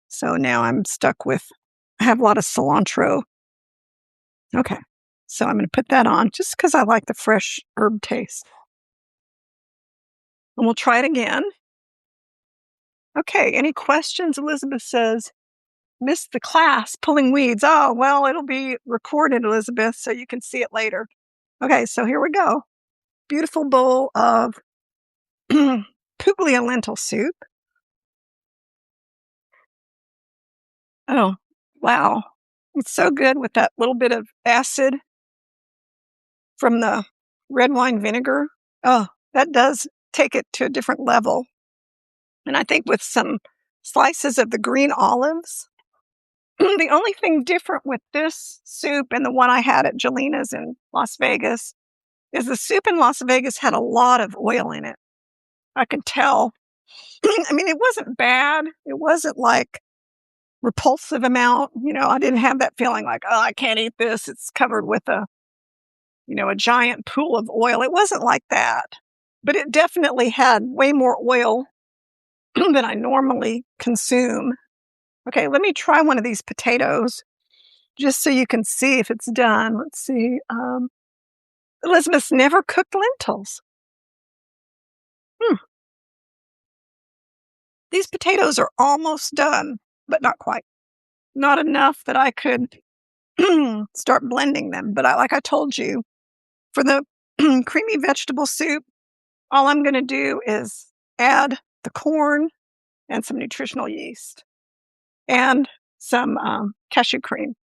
Speaker 1: So now I'm stuck with, I have a lot of cilantro. Okay, so I'm going to put that on just because I like the fresh herb taste. And we'll try it again. Okay, any questions? Elizabeth says, missed the class, pulling weeds. Oh, well, it'll be recorded, Elizabeth, so you can see it later. Okay, so here we go. Beautiful bowl of Puglia lentil soup. Oh, wow. It's so good with that little bit of acid from the red wine vinegar. Oh, that does take it to a different level. And I think with some slices of the green olives, the only thing different with this soup and the one I had at Gjelina's in Las Vegas is the soup in Las Vegas had a lot of oil in it. I could tell. I mean, it wasn't bad. It wasn't like repulsive amount. You know, I didn't have that feeling like, oh, I can't eat this. It's covered with a giant pool of oil. It wasn't like that. But it definitely had way more oil than I normally consume. Okay, let me try one of these potatoes just so you can see if it's done. Let's see. Elizabeth's never cooked lentils. Hmm. These potatoes are almost done, but not quite. Not enough that I could start blending them. But like I told you, for the creamy vegetable soup, all I'm going to do is add the corn and some nutritional yeast and some cashew cream.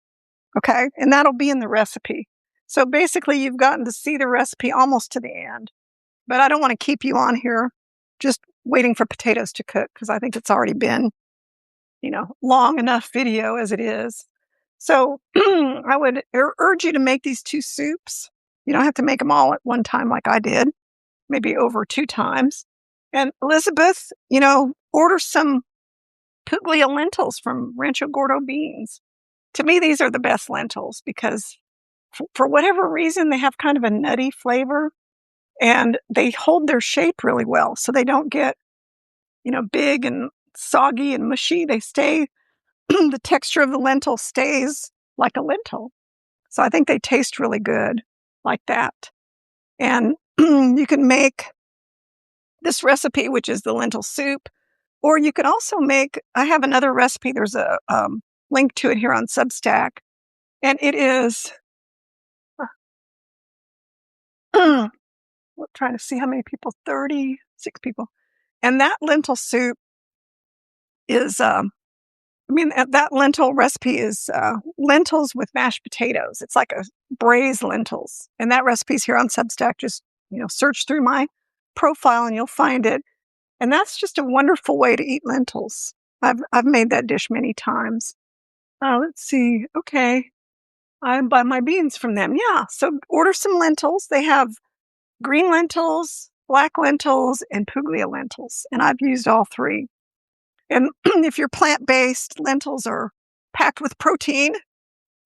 Speaker 1: Okay. And that'll be in the recipe. So basically, you've gotten to see the recipe almost to the end. But I don't want to keep you on here just waiting for potatoes to cook because I think it's already been, long enough video as it is. So I would urge you to make these two soups. You don't have to make them all at one time like I did, maybe over 2 times. And Elizabeth, order some Puglia lentils from Rancho Gordo Beans. To me, these are the best lentils because for whatever reason, they have kind of a nutty flavor and they hold their shape really well. So they don't get, big and soggy and mushy. They stay, the texture of the lentil stays like a lentil. So I think they taste really good like that. And you can make this recipe, which is the lentil soup, or you could also make, I have another recipe. There's a link to it here on Substack. And it is, we're trying to see how many people, 36 people. And that lentil soup is, that lentil recipe is lentils with mashed potatoes. It's like a braised lentils. And that recipe's here on Substack. Just, search through my profile and you'll find it. And that's just a wonderful way to eat lentils. I've made that dish many times. Let's see. Okay. I buy my beans from them. Yeah. So order some lentils. They have green lentils, black lentils, and Puglia lentils. And I've used all 3. And if you're plant-based, lentils are packed with protein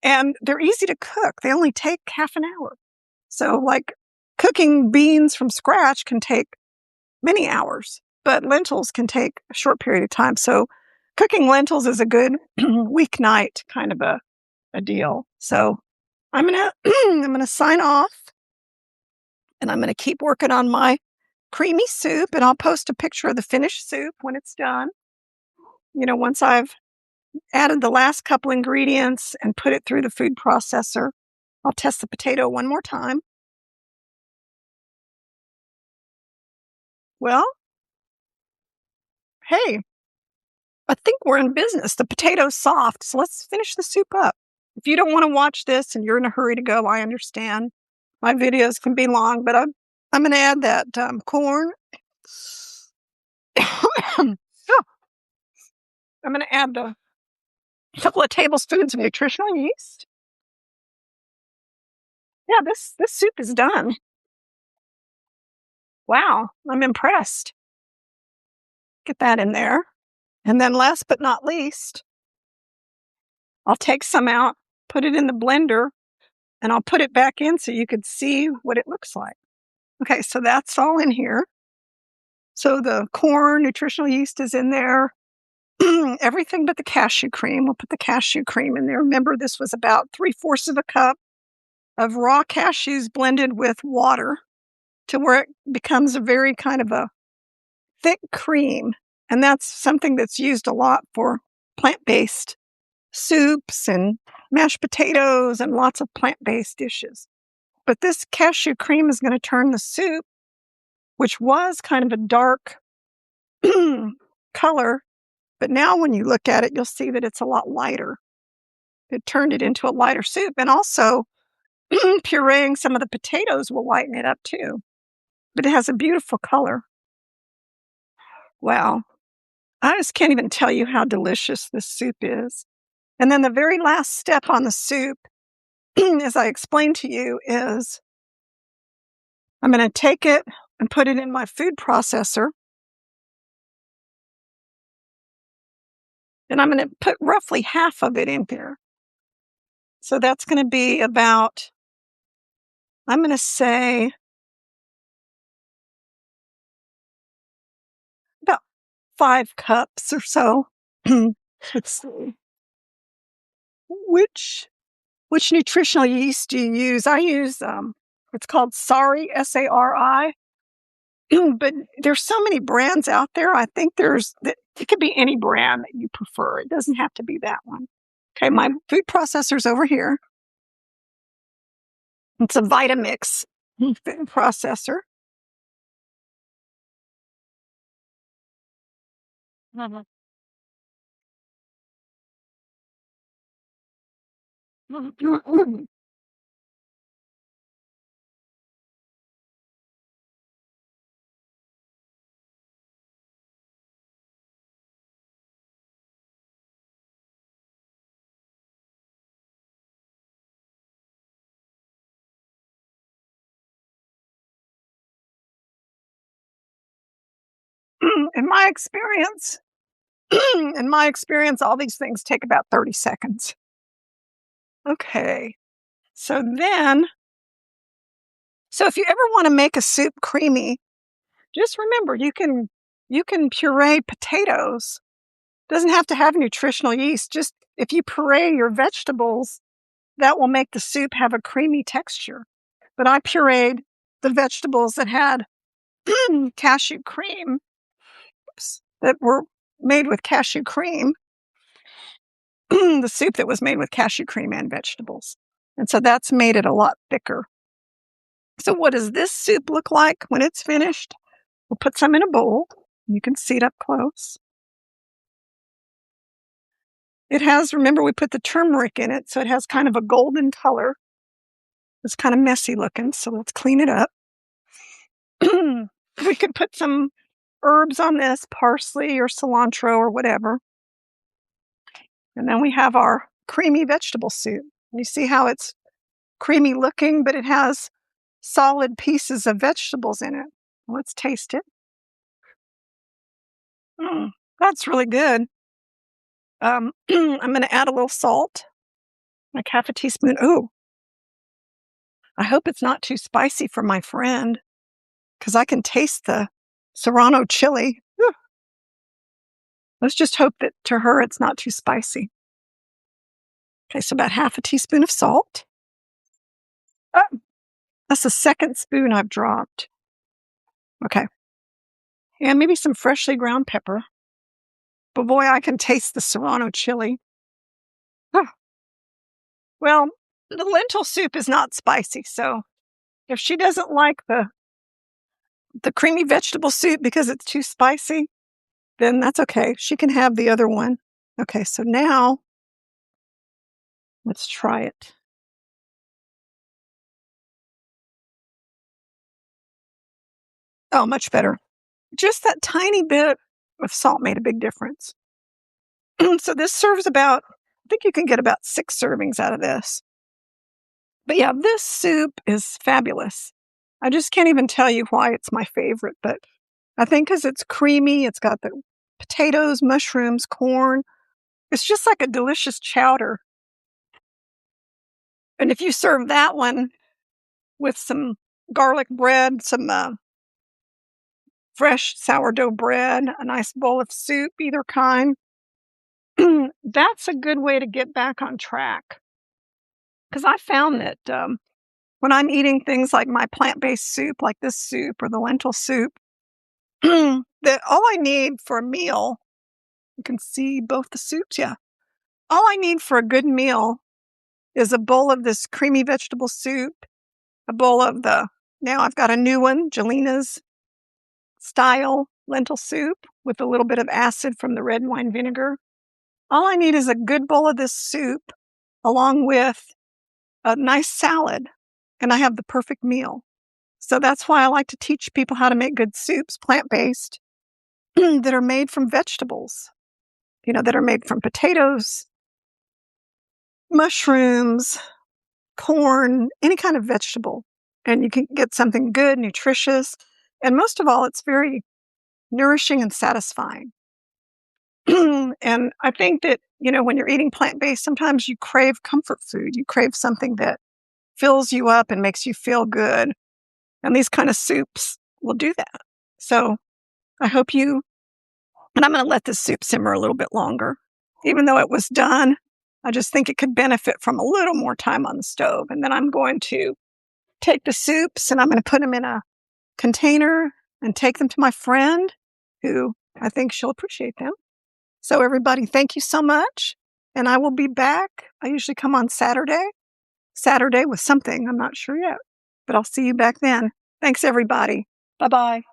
Speaker 1: and they're easy to cook. They only take half an hour. So like cooking beans from scratch can take many hours, but lentils can take a short period of time. So cooking lentils is a good weeknight kind of a deal. So I'm gonna I'm gonna sign off and I'm gonna keep working on my creamy soup and I'll post a picture of the finished soup when it's done. Once I've added the last couple ingredients and put it through the food processor, I'll test the potato one more time. Well, hey, I think we're in business. The potato's soft, so let's finish the soup up. If you don't want to watch this and you're in a hurry to go, I understand. My videos can be long, but I'm going to add that corn. Oh, I'm going to add a couple of tablespoons of nutritional yeast. Yeah, this soup is done. Wow, I'm impressed. Get that in there. And then last but not least, I'll take some out, put it in the blender, and I'll put it back in so you could see what it looks like. Okay, so that's all in here. So the corn, nutritional yeast is in there. Everything but the cashew cream. We'll put the cashew cream in there. Remember, this was about 3/4 of a cup of raw cashews blended with water to where it becomes a very kind of a thick cream. And that's something that's used a lot for plant-based soups and mashed potatoes and lots of plant-based dishes. But this cashew cream is going to turn the soup, which was kind of a dark color, but now when you look at it, you'll see that it's a lot lighter. It turned it into a lighter soup. And also, pureeing some of the potatoes will lighten it up too. But it has a beautiful color. Wow. I just can't even tell you how delicious this soup is. And then the very last step on the soup, as I explained to you, is I'm going to take it and put it in my food processor. And I'm going to put roughly half of it in here. So that's going to be about, I'm going to say, about 5 cups or so. Let's see. Which Which nutritional yeast do you use? I use, it's called Sari, Sari. But there's so many brands out there. I think it could be any brand that you prefer. It doesn't have to be that one. Okay, my food processor's over here. It's a Vitamix food processor. Mhm. In my experience, all these things take about 30 seconds. Okay. So if you ever want to make a soup creamy, just remember you can puree potatoes. Doesn't have to have nutritional yeast. Just if you puree your vegetables, that will make the soup have a creamy texture. But I pureed the vegetables that had cashew cream, that were made with cashew cream, the soup that was made with cashew cream and vegetables. And so that's made it a lot thicker. So what does this soup look like when it's finished? We'll put some in a bowl. You can see it up close. It has, remember, we put the turmeric in it, so it has kind of a golden color. It's kind of messy looking, so let's clean it up. We could put some herbs on this, parsley or cilantro or whatever. And then we have our creamy vegetable soup. You see how it's creamy looking, but it has solid pieces of vegetables in it. Let's taste it. That's really good. I'm going to add a little salt, like half a teaspoon. Ooh, I hope it's not too spicy for my friend, because I can taste the serrano chili. Whew. Let's just hope that to her it's not too spicy. Okay, so about half a teaspoon of salt. Oh, that's the second spoon I've dropped. Okay. And maybe some freshly ground pepper. But boy, I can taste the serrano chili. Oh. Well, the lentil soup is not spicy, so if she doesn't like the creamy vegetable soup because it's too spicy, then that's okay. She can have the other one. Okay, so now let's try it. Oh, much better. Just that tiny bit of salt made a big difference. So this serves about, I think you can get about 6 servings out of this. But yeah, this soup is fabulous. I just can't even tell you why it's my favorite, but I think because it's creamy, it's got the potatoes, mushrooms, corn. It's just like a delicious chowder. And if you serve that one with some garlic bread, some fresh sourdough bread, a nice bowl of soup, either kind, that's a good way to get back on track. Because I found that when I'm eating things like my plant-based soup, like this soup or the lentil soup, that all I need for a meal, you can see both the soups, yeah. All I need for a good meal is a bowl of this creamy vegetable soup, a bowl of now I've got a new one, Gjelina's style lentil soup with a little bit of acid from the red wine vinegar. All I need is a good bowl of this soup along with a nice salad, and I have the perfect meal. So that's why I like to teach people how to make good soups, plant-based, that are made from vegetables, that are made from potatoes, mushrooms, corn, any kind of vegetable. And you can get something good, nutritious, and most of all, it's very nourishing and satisfying. And I think that, when you're eating plant-based, sometimes you crave comfort food. You crave something that fills you up and makes you feel good. And these kind of soups will do that. So I hope and I'm going to let this soup simmer a little bit longer, even though it was done I just think it could benefit from a little more time on the stove. And then I'm going to take the soups and I'm going to put them in a container and take them to my friend who I think she'll appreciate them. So everybody, thank you so much. And I will be back. I usually come on Saturday with something. I'm not sure yet, but I'll see you back then. Thanks, everybody. Bye-bye.